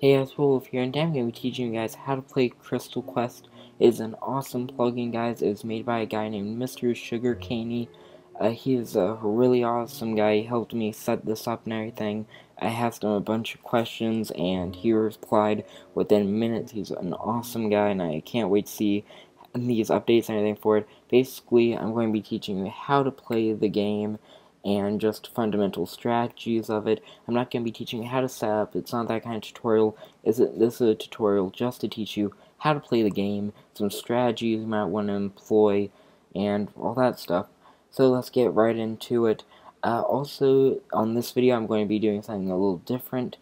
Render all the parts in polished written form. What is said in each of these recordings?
Hey guys, Wolf here, and today I'm going to be teaching you guys how to play Crystal Quest. It is an awesome plugin, guys. It was made by a guy named Mr. Sugarcaney. He is a really awesome guy. He helped me set this up and everything. I asked him a bunch of questions, and he replied within minutes. He's an awesome guy, and I can't wait to see these updates and everything for it. Basically, I'm going to be teaching you how to play the game and just fundamental strategies of it. I'm not going to be teaching you how to set up. It's not that kind of tutorial. This is a tutorial just to teach you how to play the game, some strategies you might want to employ, and all that stuff. So let's get right into it. Also, on this video, I'm going to be doing something a little different.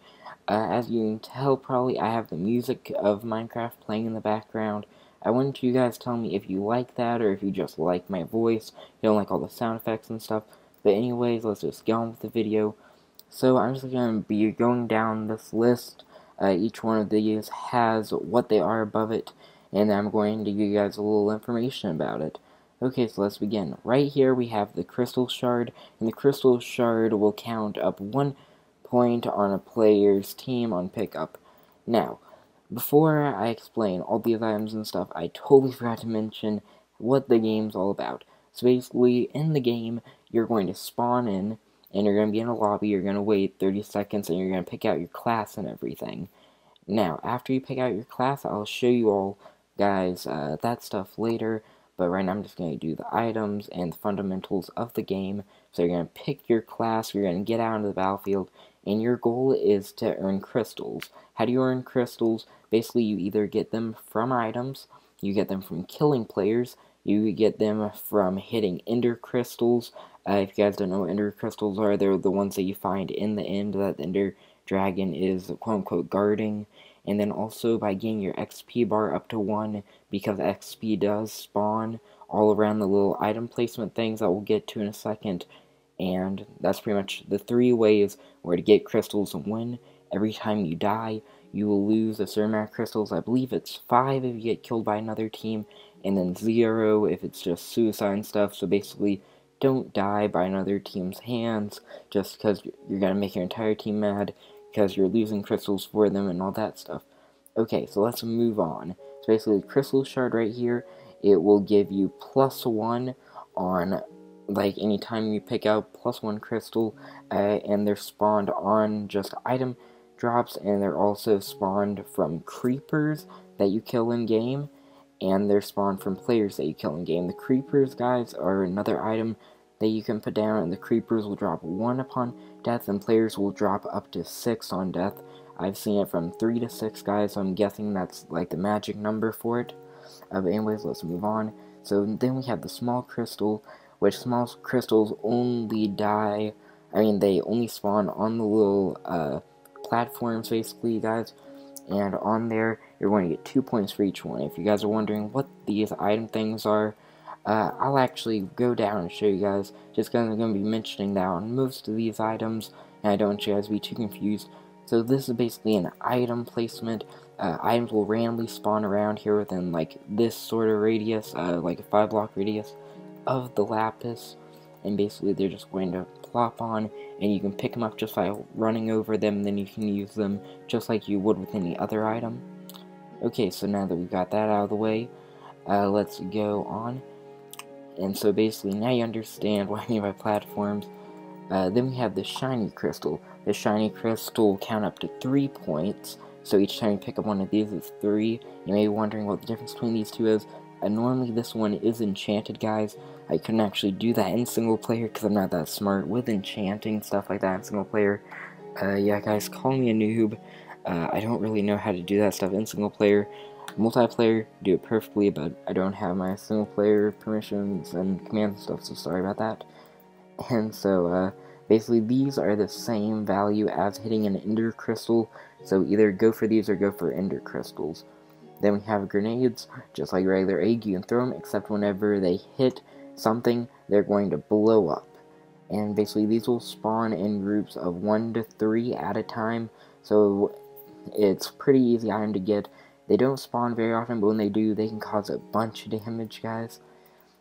As you can tell, probably, I have the music of Minecraft playing in the background. I want you guys to tell me if you like that, or if you just like my voice, you don't like all the sound effects and stuff. But anyways, let's just get on with the video. So I'm just going to be going down this list. Each one of these has what they are above it, and I'm going to give you guys a little information about it. Okay, so let's begin. Right here we have the Crystal Shard, and the Crystal Shard will count up 1 point on a player's team on pickup. Now, before I explain all these items and stuff, I totally forgot to mention what the game's all about. So basically, in the game, you're going to spawn in, and you're going to be in a lobby, you're going to wait 30 seconds, and you're going to pick out your class and everything. Now, after you pick out your class, I'll show you all, guys, that stuff later, but right now I'm just going to do the items and the fundamentals of the game. So you're going to pick your class, you're going to get out into the battlefield, and your goal is to earn crystals. How do you earn crystals? Basically, you either get them from items, you get them from killing players, you get them from hitting ender crystals. If you guys don't know what ender crystals are, they're the ones that you find in the end that the ender dragon is quote-unquote guarding. And then also by getting your XP bar up to 1, because XP does spawn all around the little item placement things that we'll get to in a second. And that's pretty much the 3 ways where to get crystals and win. Every time you die, you will lose a certain amount of crystals. I believe it's 5 if you get killed by another team, and then 0 if it's just suicide and stuff. So basically, don't die by another team's hands just because you're going to make your entire team mad because you're losing crystals for them and all that stuff. Okay, so let's move on. So basically, the crystal shard right here, it will give you +1 on, like, anytime you pick out +1 crystal, and they're spawned on just item drops, and they're also spawned from creepers that you kill in game, and they're spawned from players that you kill in game. The creepers, guys, are another item that you can put down, and the creepers will drop 1 upon death, and players will drop up to 6 on death. I've seen it from 3 to 6, guys, so I'm guessing that's like the magic number for it. But anyways, let's move on. So then we have the small crystal, which small crystals only die, they only spawn on the little platforms, basically, guys. And on there, you're going to get 2 points for each one. If you guys are wondering what these item things are, I'll actually go down and show you guys, just because I'm going to be mentioning that on most of these items, and I don't want you guys to be too confused. So this is basically an item placement. Items will randomly spawn around here within, like, this sort of radius, like a 5-block radius of the lapis, and basically they're just going to plop on, and you can pick them up just by running over them, and then you can use them just like you would with any other item. Okay, so now that we've got that out of the way, let's go on. And so basically, now you understand what I mean by platforms. Then we have the shiny crystal. The shiny crystal will count up to 3 points. So each time you pick up one of these, it's 3. You may be wondering what the difference between these two is. Normally this one is enchanted, guys. I couldn't actually do that in single player because I'm not that smart with enchanting stuff like that in single player. Yeah, guys, call me a noob. I don't really know how to do that stuff in single player. Multiplayer, do it perfectly, but I don't have my single player permissions and commands and stuff, so sorry about that. And so, basically these are the same value as hitting an ender crystal, so either go for these or go for ender crystals. Then we have grenades, just like regular egg, you can throw them, except whenever they hit something, they're going to blow up. And basically these will spawn in groups of 1 to 3 at a time, so it's pretty easy item to get. They don't spawn very often, but when they do, they can cause a bunch of damage, guys.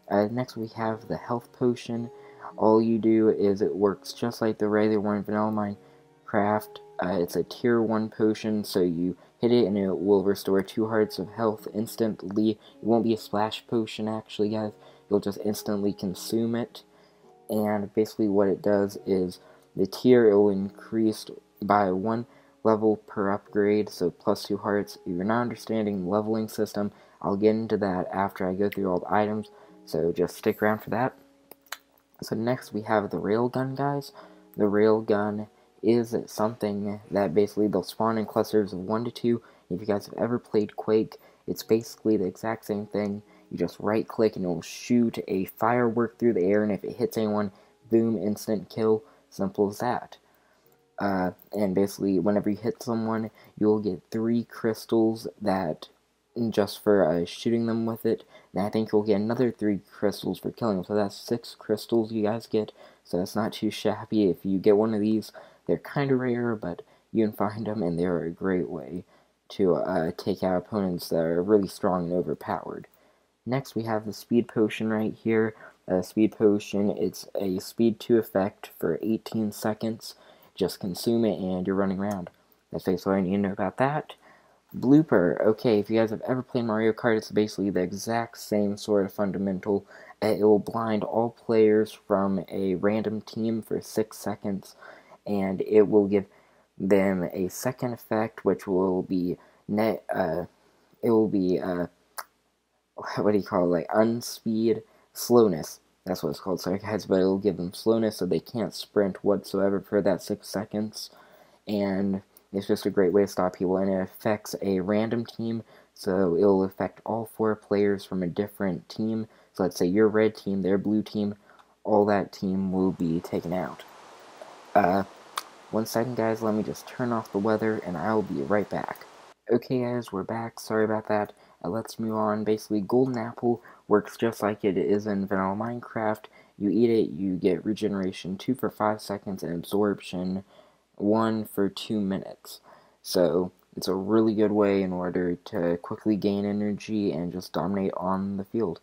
Next we have the health potion. All you do is it works just like the regular one in vanilla Minecraft. It's a tier 1 potion, so you hit it and it will restore 2 hearts of health instantly. It won't be a splash potion, actually, guys. You'll just instantly consume it. And basically what it does is the tier will increase by 1 level per upgrade, so plus 2 hearts. If you're not understanding the leveling system, I'll get into that after I go through all the items, so just stick around for that. So next we have the railgun, guys. The railgun is something that basically they'll spawn in clusters of 1 to 2. If you guys have ever played Quake, it's basically the exact same thing. You just right click and it will shoot a firework through the air, and if it hits anyone, boom, instant kill. Simple as that. And basically whenever you hit someone, you'll get 3 crystals that just for shooting them with it. Then I think you'll get another 3 crystals for killing them, so that's 6 crystals you guys get, so that's not too shabby. If you get one of these, they're kind of rare, but you can find them, and they're a great way to take out opponents that are really strong and overpowered. Next we have the speed potion right here. Speed potion, it's a speed 2 effect for 18 seconds. Just consume it and you're running around. That's basically all I need to know about that. Blooper. Okay, if you guys have ever played Mario Kart, it's basically the exact same sort of fundamental. It will blind all players from a random team for 6 seconds, and it will give them a second effect, which will be what do you call it, like unspeed slowness. That's what it's called, sorry guys, but it will give them slowness so they can't sprint whatsoever for that 6 seconds, and it's just a great way to stop people, and it affects a random team, so it'll affect all 4 players from a different team. So let's say your red team, their blue team, all that team will be taken out. 1 second guys, let me just turn off the weather, and I'll be right back. Okay guys, we're back, sorry about that. Let's move on. Basically, Golden Apple works just like it is in vanilla Minecraft. You eat it, you get regeneration 2 for 5 seconds, and absorption 1 for 2 minutes. So it's a really good way in order to quickly gain energy and just dominate on the field.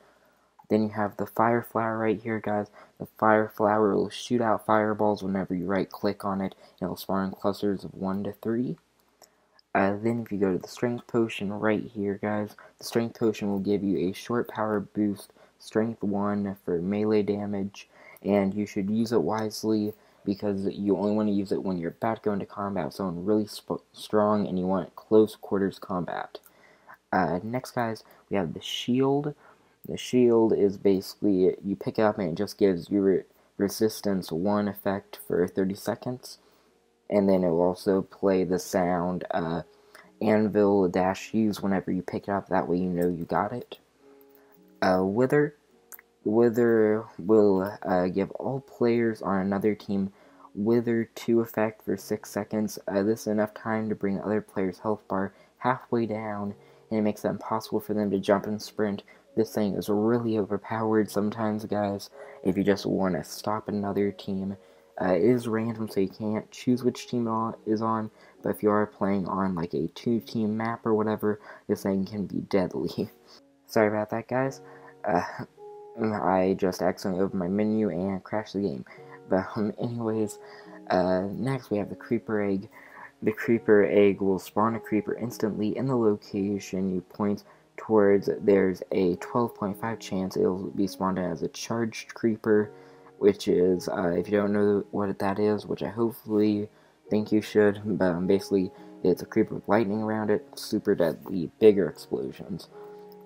Then you have the fire flower right here, guys. The fire flower will shoot out fireballs whenever you right click on it, and it'll spawn in clusters of 1 to 3. Then if you go to the strength potion right here, guys, the strength potion will give you a short power boost, strength 1 for melee damage, and you should use it wisely because you only want to use it when you're about to go into combat with someone really strong and you want close quarters combat. Next, guys, we have the shield. The shield is basically, you pick it up and it just gives you resistance 1 effect for 30 seconds. And then it will also play the sound Anvil -use whenever you pick it up, that way you know you got it. Wither. Wither will give all players on another team Wither 2 effect for 6 seconds. This is enough time to bring other players' health bar halfway down, and it makes it impossible for them to jump and sprint. This thing is really overpowered sometimes, guys, if you just want to stop another team. It is random, so you can't choose which team is on, but if you are playing on like a 2-team map or whatever, this thing can be deadly. Sorry about that, guys. I just accidentally opened my menu and crashed the game. But anyways, next we have the creeper egg. The creeper egg will spawn a creeper instantly in the location you point towards. There's a 12.5 chance it'll be spawned as a charged creeper, which is, if you don't know what that is, which I hopefully think you should, but basically it's a creeper with lightning around it, super deadly, bigger explosions.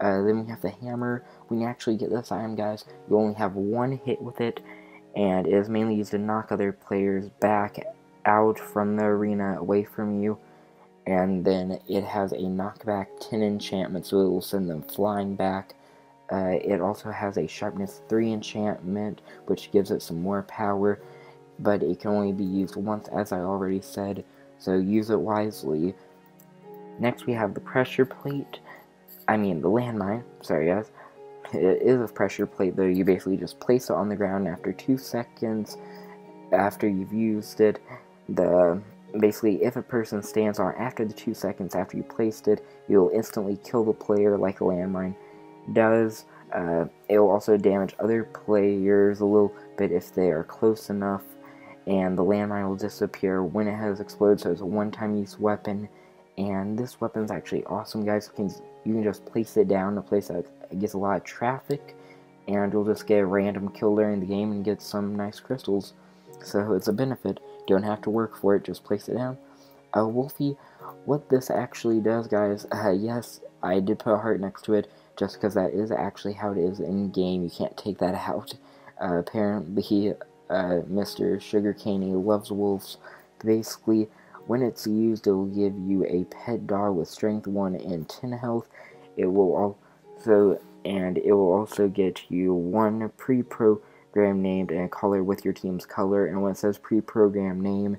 Then we have the hammer. When you actually get this item, guys, you only have 1 hit with it, and it is mainly used to knock other players back out from the arena, away from you, and then it has a knockback 10 enchantment, so it will send them flying back. It also has a sharpness 3 enchantment, which gives it some more power, but it can only be used once, as I already said, so use it wisely. Next we have the pressure plate. I mean the landmine, sorry guys. It is a pressure plate, though. You basically just place it on the ground, and after 2 seconds after you've used it, basically if a person stands on after the 2 seconds after you placed it, you'll instantly kill the player like a landmine does. It will also damage other players a little bit if they are close enough, and the landmine will disappear when it has exploded, so it's a one-time use weapon. And this weapon's actually awesome, guys. You can just place it down in a place that gets a lot of traffic, and you'll just get a random kill during the game and get some nice crystals. So it's a benefit. You don't have to work for it, just place it down. Wolfie, what this actually does, guys, yes, I did put a heart next to it, just because that is actually how it is in game. You can't take that out. Apparently, Mr. Sugarcaney loves wolves. Basically, when it's used, it will give you a pet dog with strength 1 and 10 health. It will also get you one pre-programmed name and a color with your team's color. And when it says pre-programmed name,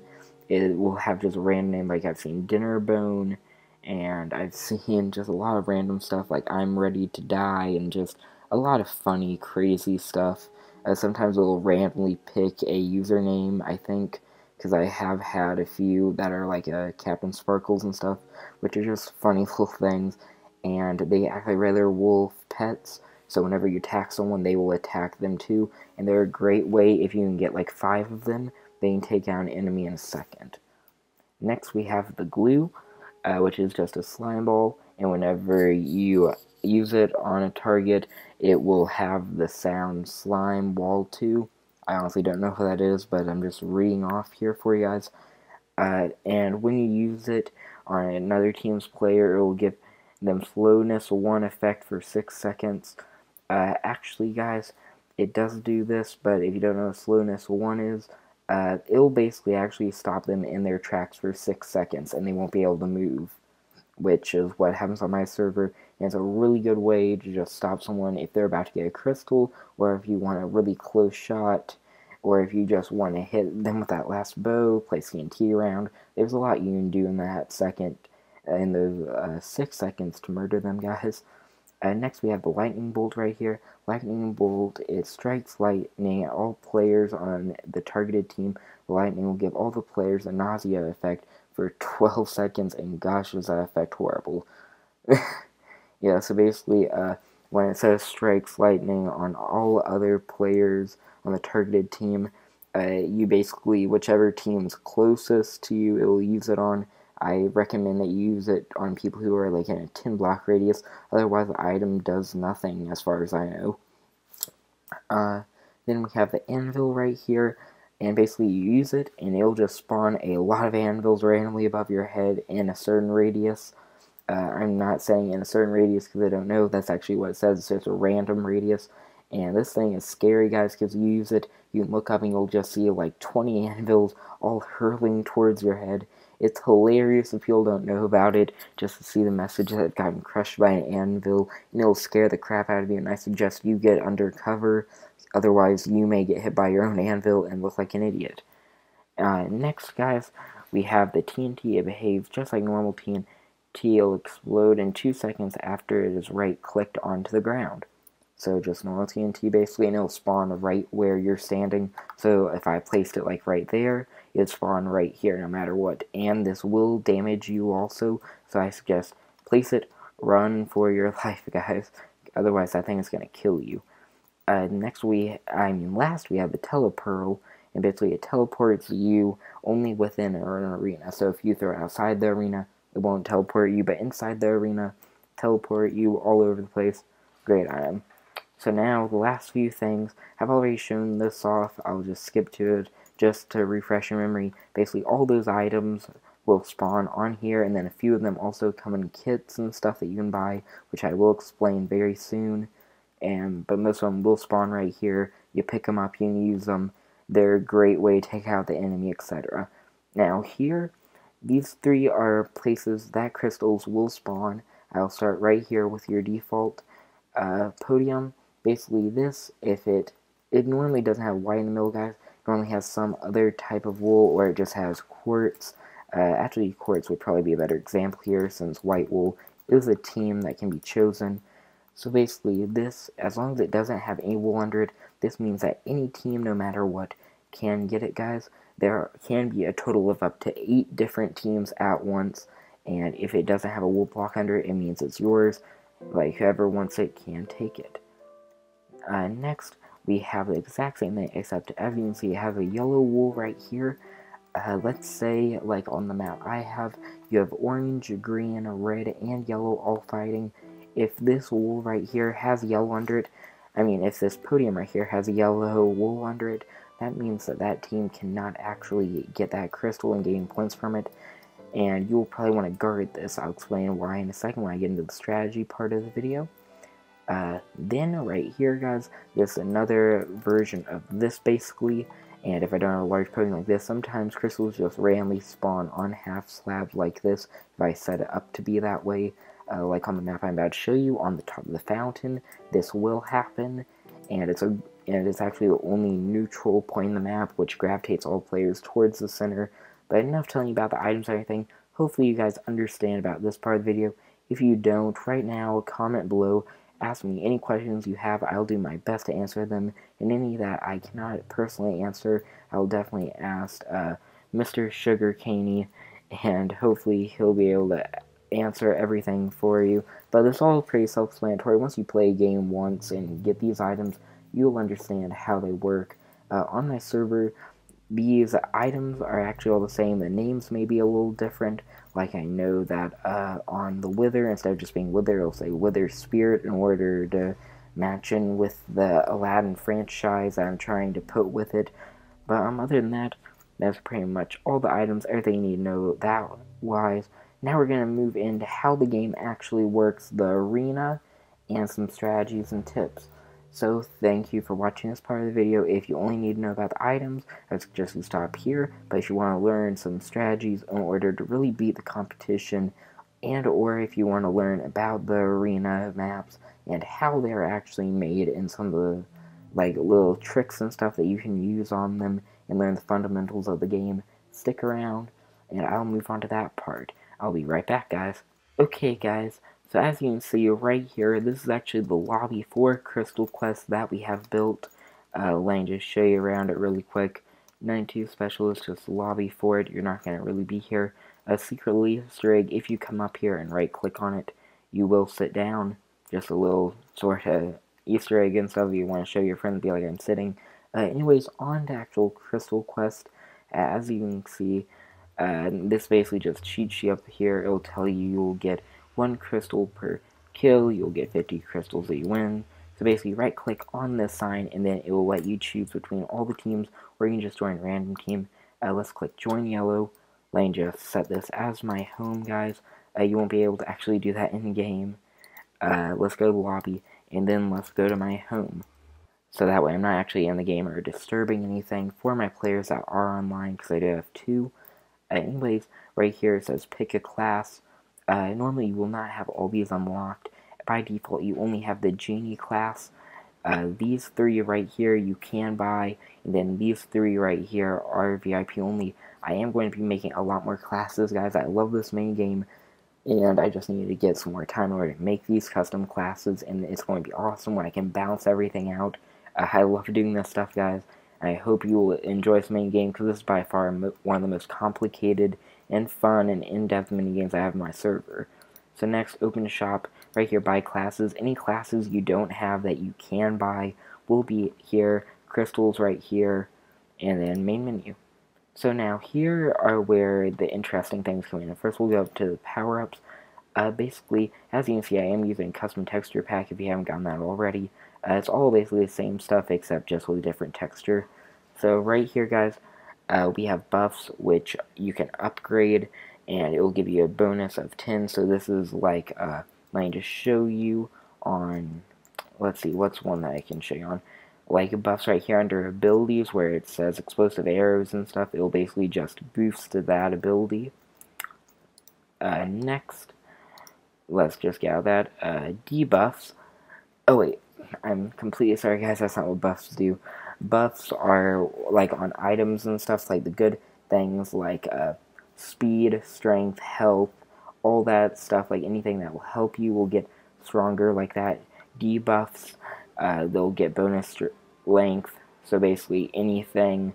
it will have just a random name, like I've seen Dinnerbone, and I've seen just a lot of random stuff like I'm Ready to Die, and just a lot of funny, crazy stuff. Sometimes it will randomly pick a username, I think, because I have had a few that are like Captain Sparkles and stuff, which are just funny little things, and they act like regular wolf pets, so whenever you attack someone, they will attack them too, and they're a great way, if you can get like 5 of them, they can take out an enemy in a second. Next we have the glue, which is just a slime ball, and whenever you use it on a target, it will have the sound slime wall 2. I honestly don't know who that is, but I'm just reading off here for you guys. And when you use it on another team's player, it will give them slowness 1 effect for 6 seconds. Actually, guys, it does do this, but if you don't know what slowness 1 is, it'll basically actually stop them in their tracks for 6 seconds, and they won't be able to move, which is what happens on my server, and it's a really good way to just stop someone if they're about to get a crystal, or if you want a really close shot, or if you just want to hit them with that last bow, place TNT around. There's a lot you can do in that second, in those 6 seconds to murder them, guys. Next we have the lightning bolt right here. Lightning bolt, it strikes lightning at all players on the targeted team. The lightning will give all the players a nausea effect for 12 seconds, and gosh, does that effect horrible. Yeah, so basically, when it says strikes lightning on all other players on the targeted team, you basically, whichever team's closest to you, it will use it on. I recommend that you use it on people who are like in a 10 block radius, otherwise the item does nothing as far as I know. Then we have the anvil right here, and basically you use it and it'll just spawn a lot of anvils randomly above your head in a certain radius. I'm not saying in a certain radius because I don't know, that's actually what it says, it's just a random radius. And this thing is scary, guys, because you use it, you can look up and you'll just see like 20 anvils all hurling towards your head. It's hilarious if people don't know about it, just to see the message that I've gotten crushed by an anvil, and it'll scare the crap out of you, and I suggest you get under cover, otherwise you may get hit by your own anvil and look like an idiot. Next, guys, we have the TNT. It behaves just like normal TNT. It'll explode in 2 seconds after it is right-clicked onto the ground. So just normal TNT basically, and it'll spawn right where you're standing. So if I placed it like right there, it'd spawn right here no matter what. And this will damage you also, so I suggest place it, run for your life, guys. Otherwise that thing is going to kill you. Last we have the telepearl, and basically it teleports you only within an arena. So if you throw it outside the arena, it won't teleport you, but inside the arena, teleport you all over the place. Great item. So now, the last few things, I've already shown this off, I'll just skip to it, just to refresh your memory. Basically, all those items will spawn on here, and then a few of them also come in kits and stuff that you can buy, which I will explain very soon. But most of them will spawn right here. You pick them up, you can use them. They're a great way to take out the enemy, etc. Now here, these 3 are places that crystals will spawn. I'll start right here with your default podium. Basically this, if it normally doesn't have white in the middle, guys. It normally has some other type of wool, or it just has quartz. Actually, quartz would probably be a better example here, since white wool is a team that can be chosen. So basically this, as long as it doesn't have any wool under it, this means that any team, no matter what, can get it, guys. There can be a total of up to 8 different teams at once, and if it doesn't have a wool block under it, it means it's yours. Like, whoever wants it can take it. Next, we have the exact same thing, except as you can see, it has a yellow wool right here. Let's say, like on the map, you have orange, green, red, and yellow all fighting. If this wool right here has yellow under it, if this podium right here has yellow wool under it, that means that that team cannot actually get that crystal and gain points from it, and you'll probably want to guard this. I'll explain why in a second when I get into the strategy part of the video. Then right here, guys, there's another version of this basically, and if I don't have a large podium like this, sometimes crystals just randomly spawn on half slabs like this if I set it up to be that way. Like on the map I'm about to show you, on the top of the fountain, this will happen, and it's actually the only neutral point in the map which gravitates all players towards the center. But enough telling you about the items and everything. Hopefully you guys understand about this part of the video. If you don't, right now, comment below. Ask me any questions you have. I'll do my best to answer them, and any that I cannot personally answer, I'll definitely ask Mr. Sugarcaney, and hopefully he'll be able to answer everything for you. But it's all pretty self-explanatory. Once you play a game once and get these items, you'll understand how they work. On my server, these items are actually all the same. The names may be a little different. Like, I know that on the Wither, instead of just being Wither, it'll say Wither Spirit in order to match in with the Aladdin franchise I'm trying to put with it. But other than that, that's pretty much all the items, everything you need to know that wise. Now we're going to move into how the game actually works, the arena, and some strategies and tips. So thank you for watching this part of the video. If you only need to know about the items, I would suggest you stop here. But if you want to learn some strategies in order to really beat the competition, and or if you want to learn about the arena maps and how they're actually made and some of the little tricks and stuff that you can use on them and learn the fundamentals of the game, stick around and I'll move on to that part. I'll be right back, guys. Okay, guys. So as you can see right here, this is actually the lobby for Crystal Quest that we have built. Let me just show you around it really quick. 92 Specialist, just the lobby for it. You're not going to really be here. A secret Easter egg, if you come up here and right click on it, you will sit down. Just a little sort of Easter egg and stuff. You want to show your friends, be like, I'm sitting. Anyways, on to actual Crystal Quest. As you can see, this basically just cheats you up here. It'll tell you you'll get 1 crystal per kill, you'll get 50 crystals that you win. So basically right click on this sign and then it will let you choose between all the teams, or you can just join a random team. Let's click join yellow. Let me just set this as my home, guys. You won't be able to actually do that in game. Let's go to the lobby and then let's go to my home. So that way I'm not actually in the game or disturbing anything for my players that are online, because I do have 2. Anyways, right here it says pick a class. Normally you will not have all these unlocked. By default, you only have the Genie class. These 3 right here you can buy, and then these 3 right here are VIP only. I am going to be making a lot more classes, guys. I love this main game, and I just needed to get some more time in order to make these custom classes, and it's going to be awesome when I can balance everything out. I love doing this stuff, guys. I hope you will enjoy this main game, because this is by far one of the most complicated and fun and in-depth minigames I have on my server. So next, open shop. Right here, buy classes. Any classes you don't have that you can buy will be here. Crystals right here, and then main menu. So now here are where the interesting things come in. First we'll go up to the power-ups. Basically, as you can see, I am using custom texture pack if you haven't gotten that already. It's all basically the same stuff except just with a different texture. So right here, guys, we have buffs which you can upgrade, and it will give you a bonus of 10. So this is like, let me just show you on, let's see, what's one that I can show you on. Like buffs right here under abilities where it says explosive arrows and stuff, it will basically just boost to that ability. Next, let's just get out of that. Debuffs. Oh wait, I'm completely sorry, guys, that's not what buffs do. Buffs are like on items and stuff, like the good things like speed, strength, health, all that stuff, like anything that will help you will get stronger like that. Debuffs, they'll get bonus length, so basically anything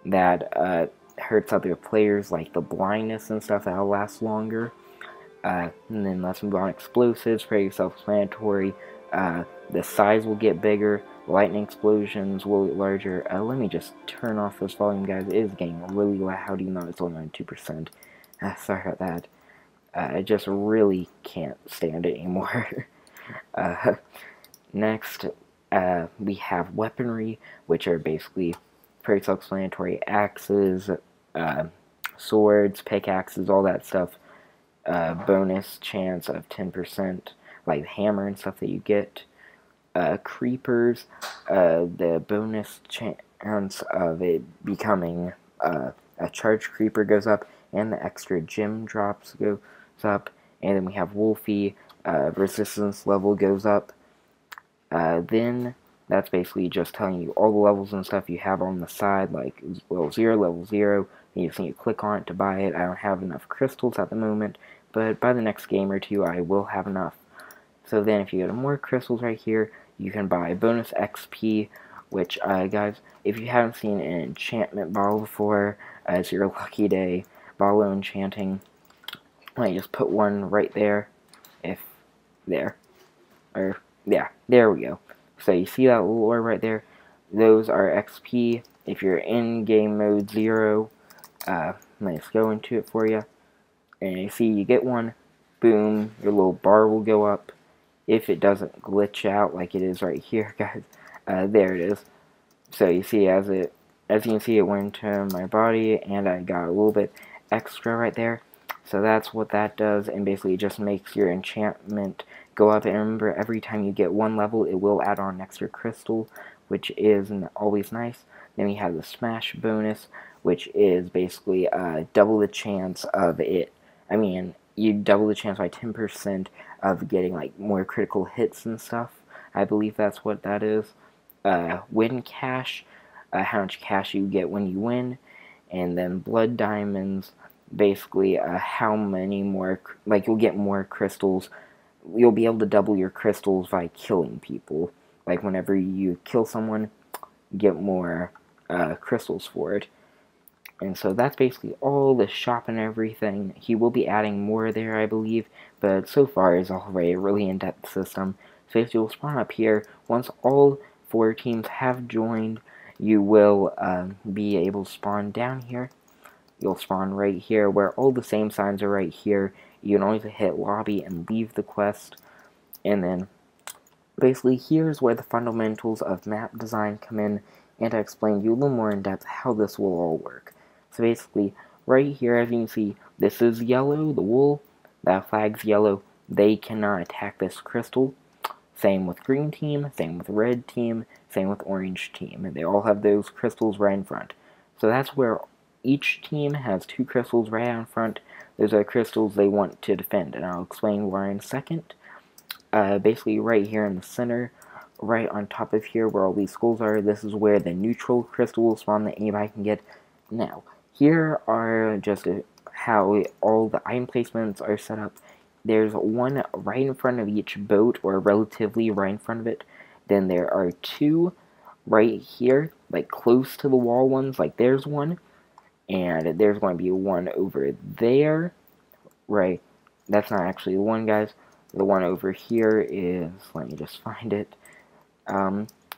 that hurts other players, like the blindness and stuff, that'll last longer. And then let's move on. Explosives, pretty self-explanatory. The size will get bigger, lightning explosions will get larger. Let me just turn off this volume, guys. It is getting really loud, even though it's only on 2%. Sorry about that. I just really can't stand it anymore. Next, we have weaponry, which are basically pretty self-explanatory: axes, swords, pickaxes, all that stuff. Bonus chance of 10%, like hammer and stuff that you get. Creepers, the bonus chance of it becoming a charged creeper goes up, and the extra gem drops goes up. And then we have Wolfie, resistance level goes up. Then that's basically just telling you all the levels and stuff you have on the side, like level 0, and you just need to click on it to buy it. I don't have enough crystals at the moment, but by the next game or two I will have enough. So then if you go to more crystals right here, you can buy bonus XP, which, guys, if you haven't seen an enchantment bottle before, it's your lucky day. Bottle enchanting. I just put one right there. Yeah, there we go. So you see that little orb right there? Those are XP. If you're in game mode 0, let's go into it for you. And you see you get one, boom, your little bar will go up. If it doesn't glitch out like it is right here, guys, there it is. So you see, as you can see, it went into my body, and I got a little bit extra right there. So that's what that does, and basically it just makes your enchantment go up. And remember, every time you get one level, it will add on an extra crystal, which is always nice. Then we have the smash bonus, which is basically double the chance of it. I mean, you double the chance by 10% of getting like more critical hits and stuff. I believe that's what that is. Win cash, how much cash you get when you win, and then blood diamonds, basically how many more, like, you'll get more crystals. You'll be able to double your crystals by killing people. Like, whenever you kill someone, you get more crystals for it. And so that's basically all the shop and everything. He will be adding more there, I believe, but so far is already a really in-depth system. So if you'll spawn up here, once all 4 teams have joined, you will be able to spawn down here. You'll spawn right here, where all the same signs are right here. You can always hit lobby and leave the quest. And then, basically, here's where the fundamentals of map design come in, and I explain to you a little more in depth how this will all work. So basically, right here, as you can see, this is yellow, the wool. That flag's yellow. They cannot attack this crystal. Same with green team, same with red team, same with orange team. And they all have those crystals right in front. So that's where each team has 2 crystals right out in front. Those are crystals they want to defend, and I'll explain why in a second. Basically, right here in the center, right on top of here where all these skulls are, this is where the neutral crystal will spawn that anybody can get. Now, here are just how all the item placements are set up. There's one right in front of each boat, or relatively right in front of it. Then there are 2 right here, like close to the wall ones, like there's one. And there's going to be one over there, right? That's not actually the one, guys. The one over here is, let me just find it.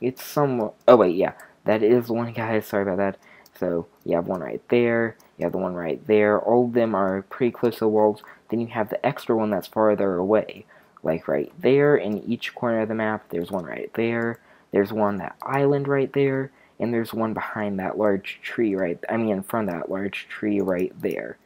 It's somewhat, oh wait, yeah, that is the one, guys, sorry about that. So, you have one right there, you have the one right there, all of them are pretty close to the walls. Then you have the extra one that's farther away, like right there in each corner of the map. There's one right there, there's one, that island right there, and there's one behind that large tree in front of that large tree right there.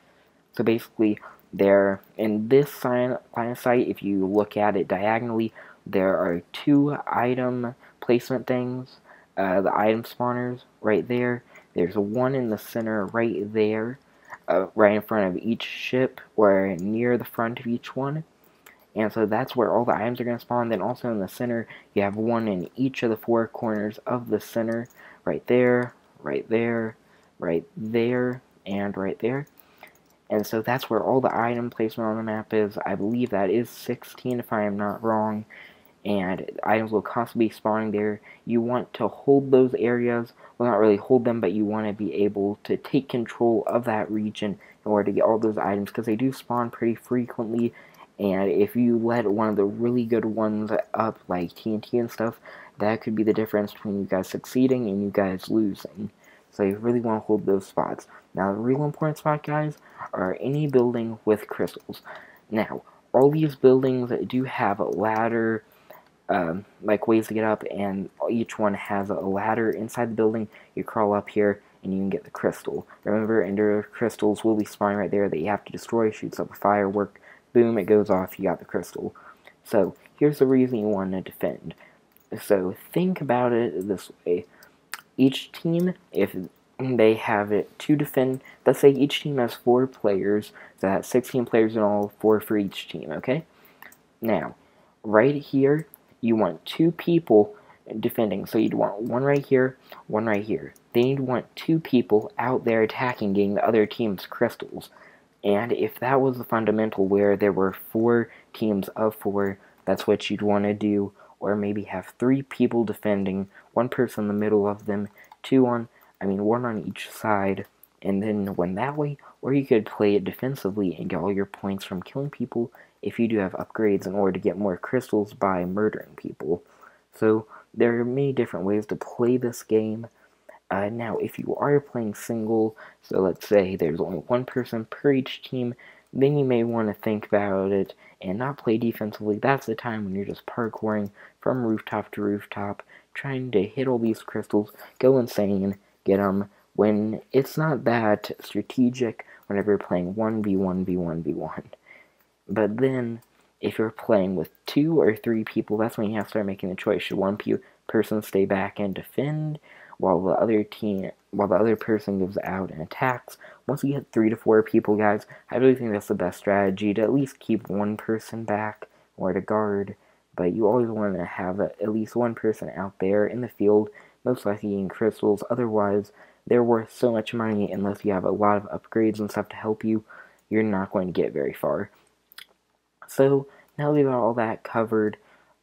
So basically, there, in this line of sight, if you look at it diagonally, there are 2 item placement things, the item spawners right there. There's one in the center right there, right in front of each ship, or near the front of each one. And so that's where all the items are going to spawn. Then also in the center, you have one in each of the 4 corners of the center. Right there, right there, right there, and right there. And so that's where all the item placement on the map is. I believe that is 16 if I am not wrong. And items will constantly be spawning there. You want to hold those areas. Well, not really hold them, but you want to be able to take control of that region in order to get all those items, because they do spawn pretty frequently. And if you let one of the really good ones up, like TNT and stuff, that could be the difference between you guys succeeding and you guys losing. So you really want to hold those spots. Now, the real important spot, guys, are any building with crystals. Now, all these buildings do have a ladder, like ways to get up, and each one has a ladder inside the building. You crawl up here, and you can get the crystal. Remember, ender crystals will be spawning right there that you have to destroy. Shoots up a firework, boom, it goes off, you got the crystal. So, here's the reason you want to defend. So, think about it this way. Each team, if they have it to defend, let's say each team has 4 players, so that's 16 players in all, 4 for each team, okay? Now, right here, you want 2 people defending, so you'd want one right here, one right here. Then you'd want 2 people out there attacking, getting the other team's crystals. And if that was the fundamental where there were 4 teams of 4, that's what you'd want to do. Or maybe have 3 people defending, 1 person in the middle of them, 1 on each side, and then win that way. Or you could play it defensively and get all your points from killing people if you do have upgrades in order to get more crystals by murdering people. So there are many different ways to play this game. Now, if you are playing single, so let's say there's only 1 person per each team, then you may want to think about it and not play defensively. That's the time when you're just parkouring from rooftop to rooftop, trying to hit all these crystals, go insane, get them, when it's not that strategic whenever you're playing 1v1v1v1. But then, if you're playing with 2 or 3 people, that's when you have to start making the choice. Should one person stay back and defend, while the other person goes out and attacks? Once you get 3 to 4 people, guys, I really think that's the best strategy, to at least keep 1 person back or to guard. But you always want to have at least 1 person out there in the field, most likely getting crystals. Otherwise, they're worth so much money, unless you have a lot of upgrades and stuff to help you, you're not going to get very far. So, now that we've got all that covered,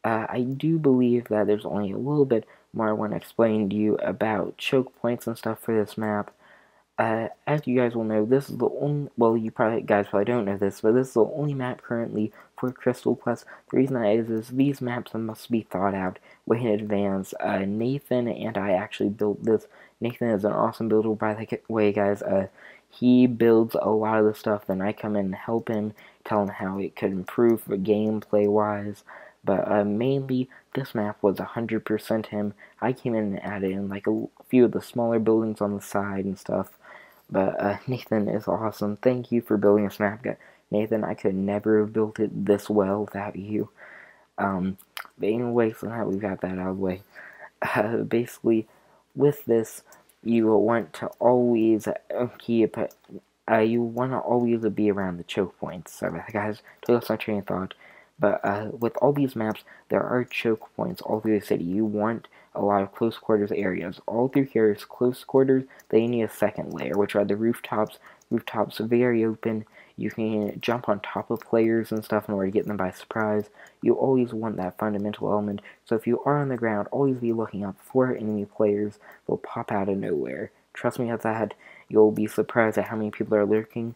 I do believe that there's only a little bit more I want to explain to you about choke points and stuff for this map. As you guys will know, this is the only, well, guys probably don't know this, but this is the only map currently for Crystal Quest. The reason that is these maps must be thought out way in advance. Nathan and I actually built this. Nathan is an awesome builder, by the way, guys. He builds a lot of the stuff, then I come in and help him, tell him how it could improve gameplay-wise. But mainly, this map was 100% him. I came in and added in like a few of the smaller buildings on the side and stuff. But Nathan is awesome. Thank you for building this map, guys. Nathan, I could never have built it this well without you. But anyway, so now we've got that out of the way. Basically, with this, you will want to always keep. You want to always be around the choke points. Sorry, guys, totally lost my train of thought. But with all these maps, there are choke points all through the city. You want a lot of close quarters areas. All through here is close quarters. They need a second layer, which are the rooftops. Rooftops are very open. You can jump on top of players and stuff in order to get them by surprise. You always want that fundamental element. So if you are on the ground, always be looking up for enemy players. They'll pop out of nowhere. Trust me at that. You'll be surprised at how many people are lurking.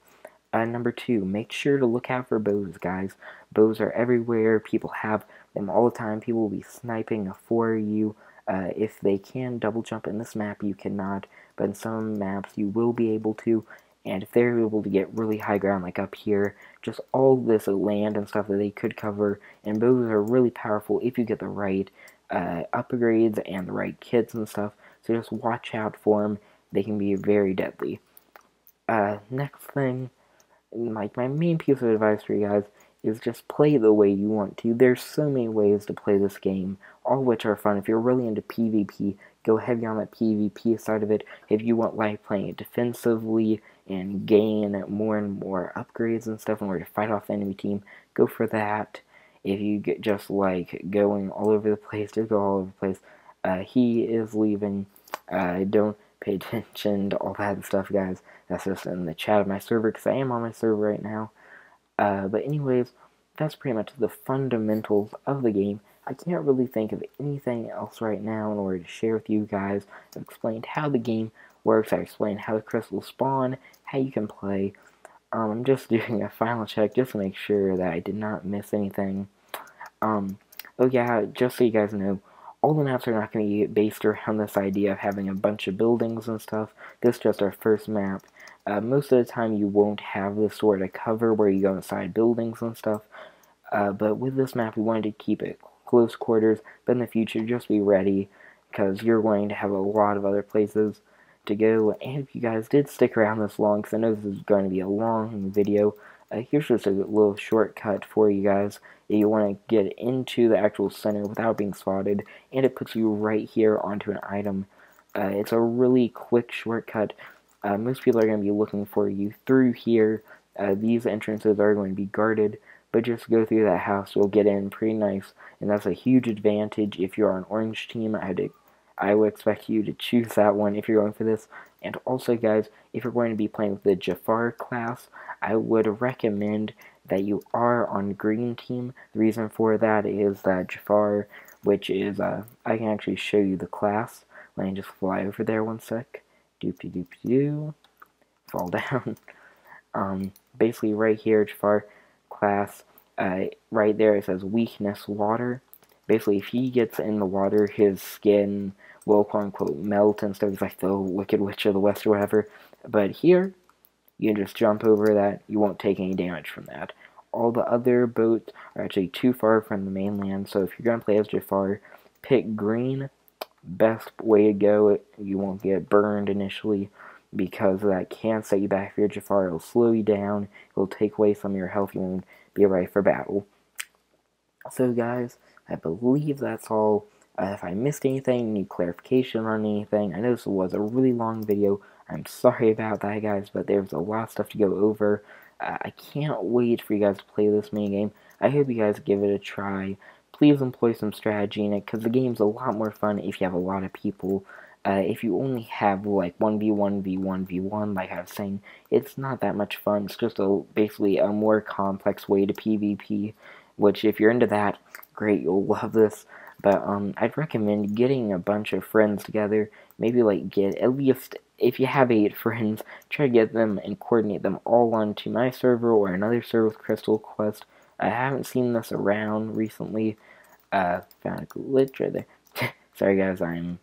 Number 2, make sure to look out for bows, guys. Bows are everywhere. People have them all the time. People will be sniping for you. If they can double jump in this map, you cannot. But in some maps, you will be able to. And if they're able to get really high ground, like up here, just all this land and stuff that they could cover. And bows are really powerful if you get the right upgrades and the right kits and stuff. So just watch out for them. They can be very deadly. Next thing, like my main piece of advice for you guys is just play the way you want to. There's so many ways to play this game, all of which are fun. If you're really into PvP, go heavy on that PvP side of it. If you want like playing it defensively and gain more and more upgrades and stuff in order to fight off the enemy team, go for that. If you get just like going all over the place, just go all over the place. He is leaving. Don't pay attention to all that stuff, guys. That's just in the chat of my server, because I am on my server right now. But anyways, that's pretty much the fundamentals of the game. I can't really think of anything else right now in order to share with you guys. I've explained how the game works. I explained how the crystals spawn, how you can play. I'm just doing a final check just to make sure that I did not miss anything. Oh yeah, just so you guys know, all the maps are not going to be based around this idea of having a bunch of buildings and stuff. This is just our first map. Most of the time you won't have this sort of cover where you go inside buildings and stuff. But with this map, we wanted to keep it close quarters, but in the future, just be ready, because you're going to have a lot of other places to go. And if you guys did stick around this long, because I know this is going to be a long video, here's just a little shortcut for you guys if you want to get into the actual center without being spotted, and it puts you right here onto an item. It's a really quick shortcut. Most people are going to be looking for you through here. These entrances are going to be guarded, but just go through that house, you'll get in pretty nice, and that's a huge advantage if you're on orange team. I would expect you to choose that one if you're going for this. And also, guys, if you're going to be playing with the Jafar class, I would recommend that you are on green team. The reason for that is that Jafar, which is, I can actually show you the class. Let me just fly over there one sec. Doopy-doopy-doo. Fall down. Basically right here, Jafar class, right there it says weakness water. Basically, if he gets in the water, his skin will quote-unquote melt and stuff. He's like the Wicked Witch of the West or whatever. But here, you can just jump over that. You won't take any damage from that. All the other boats are actually too far from the mainland, so if you're going to play as Jafar, pick green. Best way to go. You won't get burned initially, because that can set you back for your Jafar. It'll slow you down. It'll take away some of your health. You won't be ready for battle. So guys, I believe that's all. If I missed anything, need clarification on anything, I know this was a really long video. I'm sorry about that, guys, but there's a lot of stuff to go over. I can't wait for you guys to play this minigame. I hope you guys give it a try. Please employ some strategy in it, because the game's a lot more fun if you have a lot of people. If you only have, like, 1v1, v1, v1, like I was saying, it's not that much fun. It's just basically a more complex way to PvP, which, if you're into that, great, you'll love this. But, I'd recommend getting a bunch of friends together. Maybe, like, get at least, if you have 8 friends, try to get them and coordinate them all onto my server or another server with Crystal Quest. I haven't seen this around recently. Found a glitch right there. Sorry, guys, I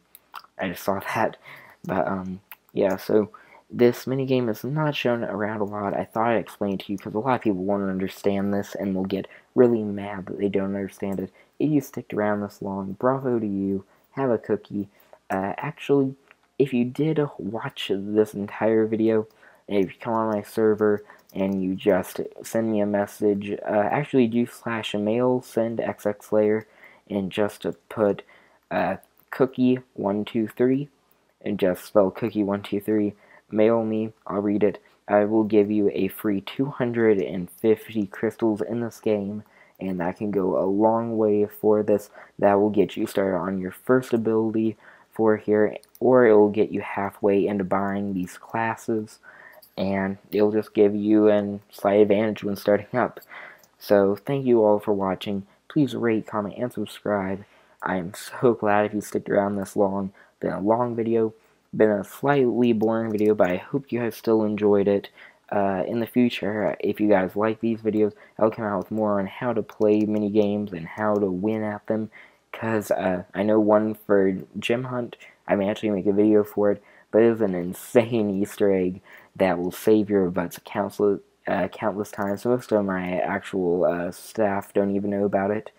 just saw that. But, yeah, so this minigame is not shown around a lot. I thought I'd explain it to you because a lot of people won't understand this and will get really mad that they don't understand it. If you sticked around this long, bravo to you. Have a cookie. Actually, if you did watch this entire video, and if you come on my server and you just send me a message, actually do /mail, send xxlayer, and just to put cookie123, and just spell cookie123, mail me, I'll read it. I will give you a free 250 crystals in this game, and that can go a long way for this. That will get you started on your first ability for here, or it will get you halfway into buying these classes, and it'll just give you a slight advantage when starting up. So, thank you all for watching. Please rate, comment, and subscribe. I am so glad if you sticked around this long. Been a long video, been a slightly boring video, but I hope you guys still enjoyed it. In the future, if you guys like these videos, I'll come out with more on how to play minigames and how to win at them. Because I know one for Gem Hunt, I may actually make a video for it, but it is an insane Easter egg that will save your butts countless times. Most of my actual staff don't even know about it.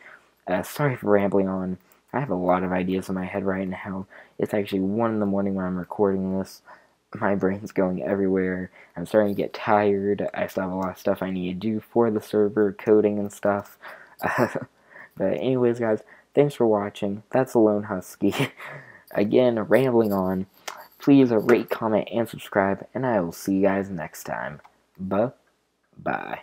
Sorry for rambling on. I have a lot of ideas in my head right now. It's actually 1 in the morning when I'm recording this. My brain's going everywhere. I'm starting to get tired. I still have a lot of stuff I need to do for the server, coding and stuff. But anyways, guys, thanks for watching. That's the Lone Husky. Again, rambling on. Please rate, comment, and subscribe, and I will see you guys next time. Bye-bye.